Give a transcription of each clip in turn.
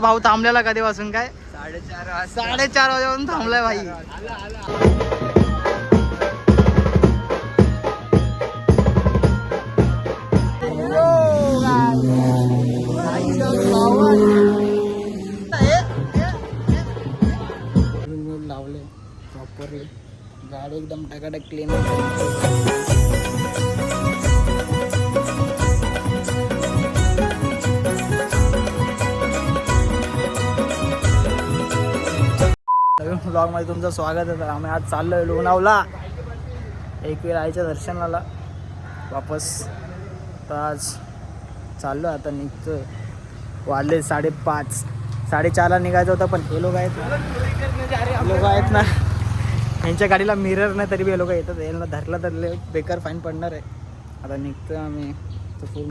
भाऊ थांबलेला कधीपासून काय 4:30 वाजेपासून थांबलाय भाई. लावले प्रॉपरली गाडी एकदम टकाटक क्लीन. नवीन ब्लॉग मध्ये तुमचं स्वागत आहे. आम्ही आज चाललोय लोणावळा एकवीर आईच्या दर्शनाला वापस. तर आज चाललो आता निघतोय. वाजले 5:30 4:30ला निघायचं होतं पण हे लोक आहेत ना यांच्या गाडीला मिरर नाही तरी बी हे लोक येतात. यांना धरलं तर बेकार फाईन पडणार आहे. आता निघतोय आम्ही. तर फुल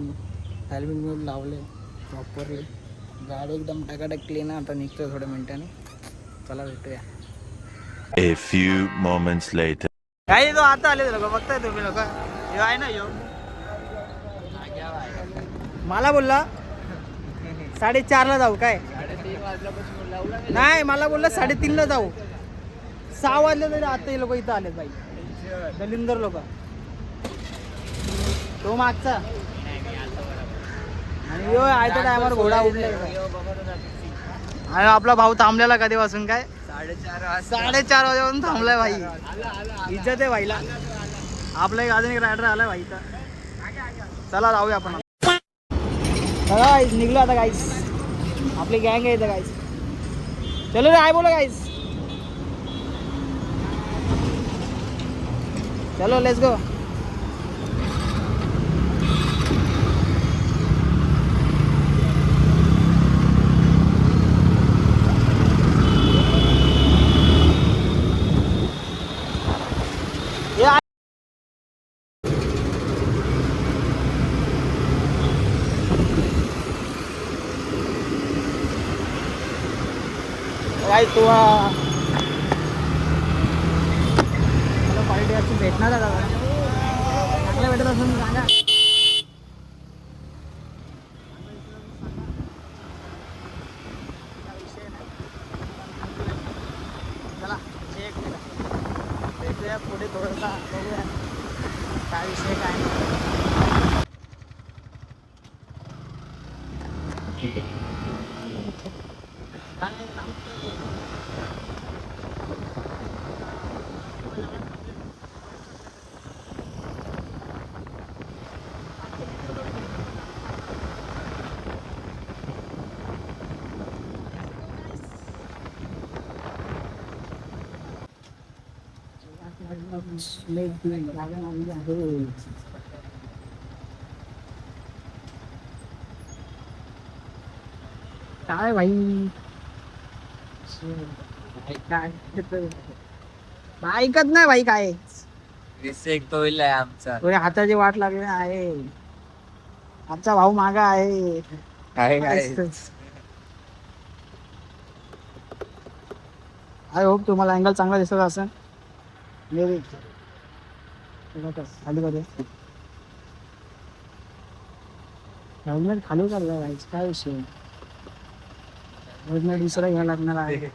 हेल्मेट मी लावले प्रॉपरली गाडी एकदम टकाटक क्लीन आहे. आता निघतोय थोड्या मिनिटांनी. चला भेटूया. A few moments later. काही तो आता आले लोक बघताय तुम्ही लोक. यो आहे ना यो मला बोलला 4:30ला जाऊ काय नाही. मला बोलला 3:30ला जाऊ. 6 वाजले तरी आता हे लोक इथं आलेत भाई. दलिंदर लोक. तो मागचा आणि यो आयत्या टायमावर घोडा उडलाय. आणि आपला भाऊ थांबलेला कधीपासून काय 4:30 वाजेपासून थांबलाय भाई. इज्जत आहे भाईला. आपला एक अजून एक रायडर आलाय भाईचा. चला जाऊया आपण. गाईस निघलो आता गाईस. आपली गँग आहे इथं गाईस. चलो रे आय बोला गाईस. चलो लेट्स गो. काय तू क्वालिटी अशी भेटणार आहे दादा. चांगलं भेटत असून सांगा. चला चेक भेटूया पुढे थोडंसा बघूया काय विषय काय. काय भाई काय ऐकत नाही भाई. काय आमचा हाताची वाट लागली आहे. आमचा भाऊ मागा आहे. आय होप तुम्हाला अँगल चांगला दिसत असेल. खाली मध्ये हेल्मेट खाली चाललाय भाई. काय विषय हेल्मेट दुसरा घ्यायला लागणार आहे.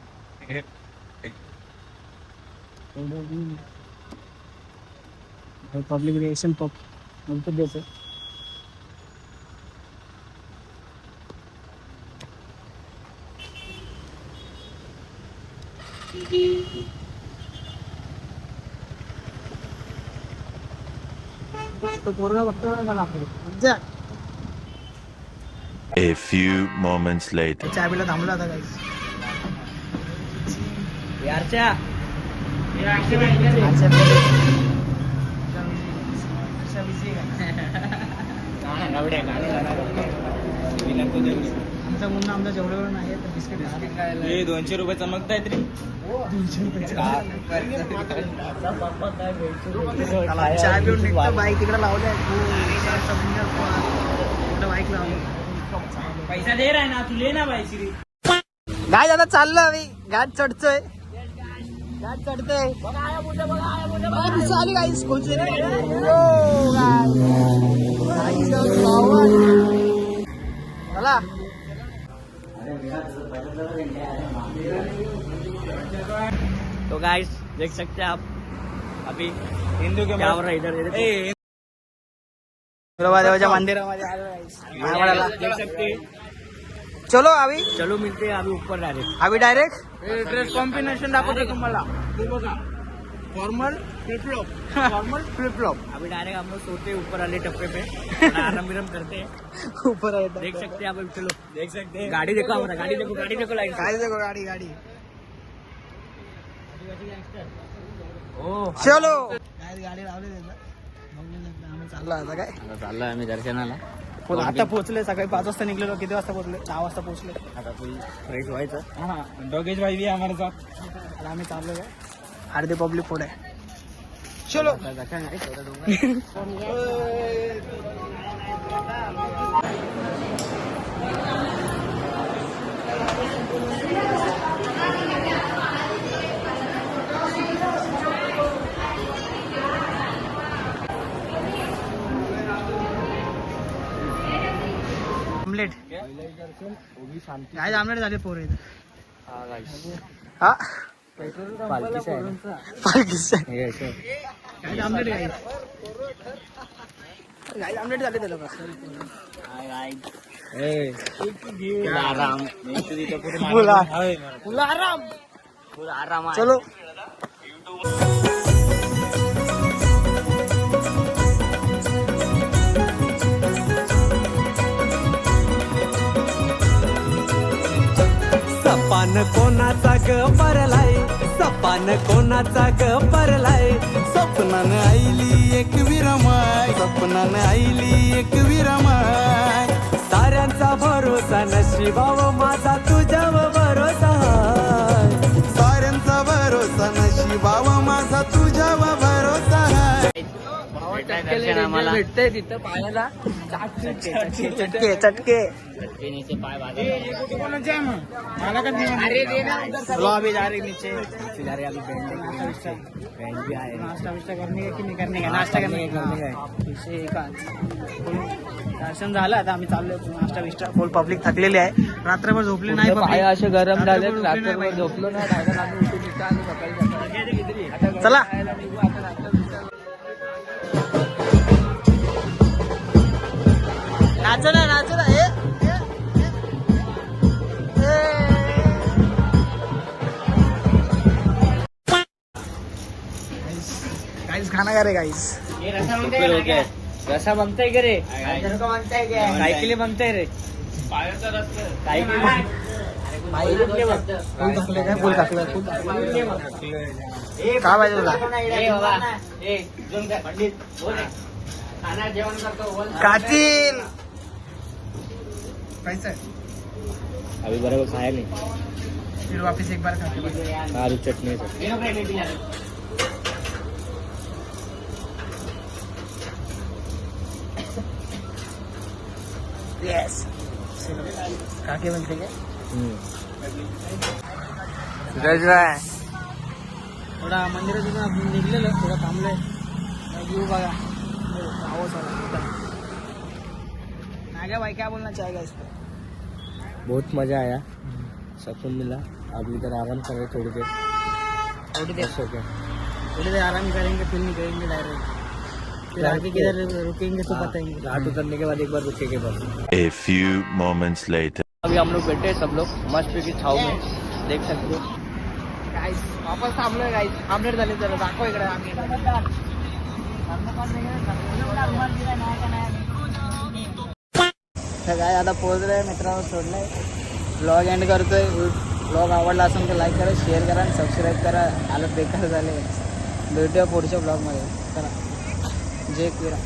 पब्लिक रिएक्शन नंतर द्यायचं. तो पोरगा बघतो मला आपण. A few moments later. चाबीला थांबला आता गाईस. यारच्या आमचा मुन्ना आमचा जेवढे वेळ नाही तर बिस्किट खायला 200 रुपये चमकताय तरी 200 रुपये चहा पिऊन निघतो. बाईक तिकडे लावले बाईक लावली. पैसा दे रहा ना तू ले ना बाई श्री. गाय आता चाललो आम्ही. घाट चढतोय घाट चढतोय. चालू गाईस स्कूलचे चला तो गाइस देख सकते हैं आप अभी हिंदू के क्या हो रहा है इधर देवाच्या मंदिरामध्ये आलो गाइस देख सकते हैं चलो अभी चलो मिलते हैं अभी ऊपर डायरेक्ट अभी डायरेक्ट ड्रेस कॉम्बिनेशन दाखवतो तुम्हाला फॉर्मल फ्लिप फ्लॉप अभी डायरेक्ट हम लोग सोते हैं ऊपर वाले टप्पे पे आराम विराम करते हैं ऊपर देख सकते हैं आप चलो देख सकते हैं गाड़ी देखो हमारा गाड़ी देखो लाइन गाड़ी देखो गाड़ी चलो गाडी लावली आम्ही चाललो आता काय चाललोय आम्ही दर्शनाला. आता पोहोचले सकाळी 5 वाजता निघलेलो किती वाजता पोहोचले 6 वाजता पोहोचले आता फुल फ्रेश व्हायचं. हा डोगेश भाई भी हमारे साथ आता आम्ही चाललो काय अर्धे पब्लिक पुढे चलो आमलेट काय आमलेट झाले पोरं इथं हा पालखीचं काय आमलेट काय आमलेट झाले त्याला आराम आराम चलो सपान कोणाचा ग परलाय सपान कोणाचा ग परलाय स्वप्नानं आईली एक विरमाय स्वप्नानं आईली एक विरमाय साऱ्यांचा भरोसा नशिबाव माझा तुझ्यावर भरोसा साऱ्यांचा भरोसा नशिबाव माझा तुझ्यावर भरोसा भेटतंय तिथं पायाला चटके नीचे पाय चलो अभी जा रहे नीचे बैंड भी आए. नाश्ता विस्ता करने का की नहीं करने का नाश्ता करने का विषय का दर्शन झालं आता आम्ही चाललोय नाश्ता विस्टा फुल पब्लिक थकलेली आहे रात्रभर झोपले नाही पाय असे गरम झाले रात्रभर झोपलो नाही डायरेक्ट आम्ही उठून इथं आलो सकाळी. चला नाचो ना गाइस खाना खा रहे गाइस रसा बनताय का रे काय के लिए बनते रे फुल टाकलं का पाहिजे तुला कातील कैसा है अभी बराबर खाया नहीं. फिर वापस एक बार खाते आलू चटनी से यस काके बनते क्या थोडा मंदिरातून आपण निघलेलो थोडं थांबलोय येऊ बघा आवाज आला नागा भाई क्या बोलना चाहेगा इस पर बहुत मजा आया सुकून मिला. अभी इधर आराम कर रहे थोड़ी देर. थोड़ी देर आराम करेंगे फिर निकलेंगे डायरेक्ट फिर आगे किधर रुकेंगे तो बताएंगे. घाट उतरने के बाद एक बार रुकेंगे बस. A few moments later. अभी हम लोग बैठे सब लोग मस्त की छाव में देख सकते हो. गाइस वापस थांबलोय गाइस आमलेट झाले जरा दाखव इकडे आमलेट काय आता पोहोचलोय मित्रांनो सोडलंय ब्लॉग एंड करतोय ब्लॉग आवडला असेल तर लाईक करा शेअर करा आणि सबस्क्राईब करा आलं बेकार झाले भेटूया पुढच्या ब्लॉगमध्ये चला जय किरा